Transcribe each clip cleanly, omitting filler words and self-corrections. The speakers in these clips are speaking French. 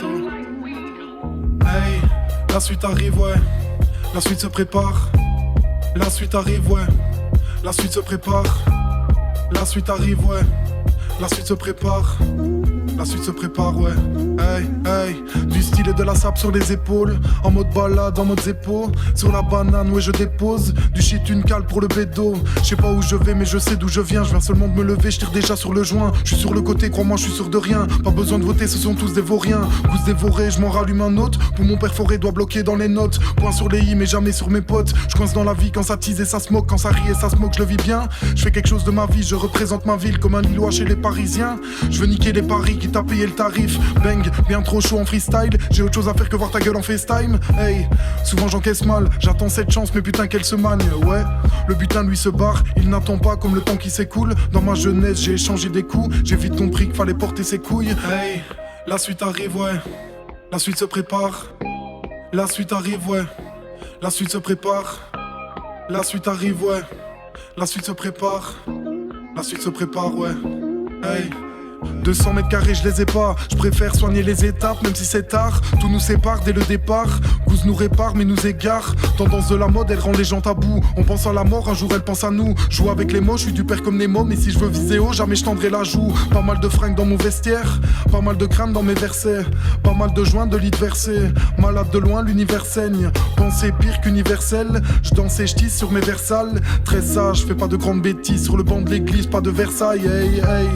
Mato. Hey, la suite arrive, ouais. La suite se prépare. La suite arrive, ouais. La suite se prépare. La suite arrive, ouais. La suite se prépare. La suite se prépare, ouais. Hey, hey. Du style et de la sape sur les épaules. En mode balade, en mode zépo. Sur la banane, ouais, je dépose. Du shit, une cale pour le bédo. Je sais pas où je vais, mais je sais d'où je viens. Je viens seulement de me lever, je tire déjà sur le joint. Je suis sur le côté, crois-moi, je suis sûr de rien. Pas besoin de voter, ce sont tous des vauriens. Pousse dévoré, je m'en rallume un autre. Poumon perforé, doit bloquer dans les notes. Point sur les i, mais jamais sur mes potes. Je coince dans la vie quand ça tease et ça se moque. Quand ça rit et ça se moque, je le vis bien. Je fais quelque chose de ma vie, je représente ma ville comme un Lillois chez les Parisiens. Je veux niquer les paris qui t'a payé le tarif. Bang, bien trop chaud en freestyle. J'ai autre chose à faire que voir ta gueule en FaceTime. Hey, souvent j'encaisse mal. J'attends cette chance, mais putain qu'elle se magne. Ouais, le butin lui se barre. Il n'attend pas comme le temps qui s'écoule. Dans ma jeunesse, j'ai échangé des coups. J'ai vite compris qu'il fallait porter ses couilles. Hey, la suite arrive, ouais. La suite se prépare. La suite arrive, ouais. La suite se prépare. La suite arrive, ouais. La suite se prépare. La suite se prépare, ouais. Hey. 200 mètres carrés, je les ai pas. Je préfère soigner les étapes, même si c'est tard. Tout nous sépare dès le départ. Goose nous répare, mais nous égare. Tendance de la mode, elle rend les gens tabous. On pense à la mort, un jour elle pense à nous. Joue avec les mots, je suis du père comme Nemo. Mais si je veux viser haut, jamais je tendrai la joue. Pas mal de fringues dans mon vestiaire. Pas mal de crânes dans mes versets. Pas mal de joints de lit versés. Malade de loin, l'univers saigne. Pensée pire qu'universel. Je danse et je tisse sur mes versales. Très sage, fais pas de grandes bêtises. Sur le banc de l'église, pas de Versailles. Hey, hey.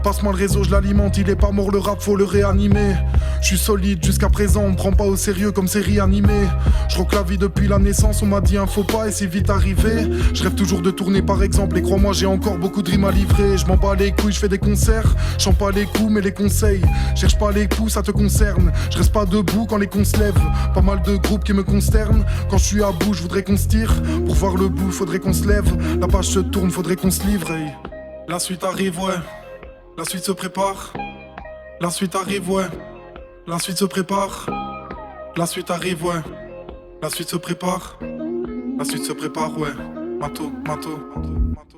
Passe-moi le réseau, je l'alimente, il est pas mort le rap, faut le réanimer. Je suis solide jusqu'à présent, on me prend pas au sérieux comme série animée. Je rock la vie depuis la naissance, on m'a dit un faux pas et c'est vite arrivé. Je rêve toujours de tourner par exemple et crois-moi j'ai encore beaucoup de rimes à livrer. Je m'en bats les couilles, je fais des concerts, je chante pas les coups mais les conseils. Cherche pas les coups, ça te concerne. Je reste pas debout quand les cons se lèvent. Pas mal de groupes qui me consternent. Quand je suis à bout, je voudrais qu'on se tire. Pour voir le bout, faudrait qu'on se lève. La page se tourne, faudrait qu'on se livre. Hey. La suite arrive, ouais. La suite se prépare. La suite arrive, ouais. La suite se prépare. La suite arrive, ouais. La suite se prépare. La suite se prépare, ouais. Mato, mato, mato, mato.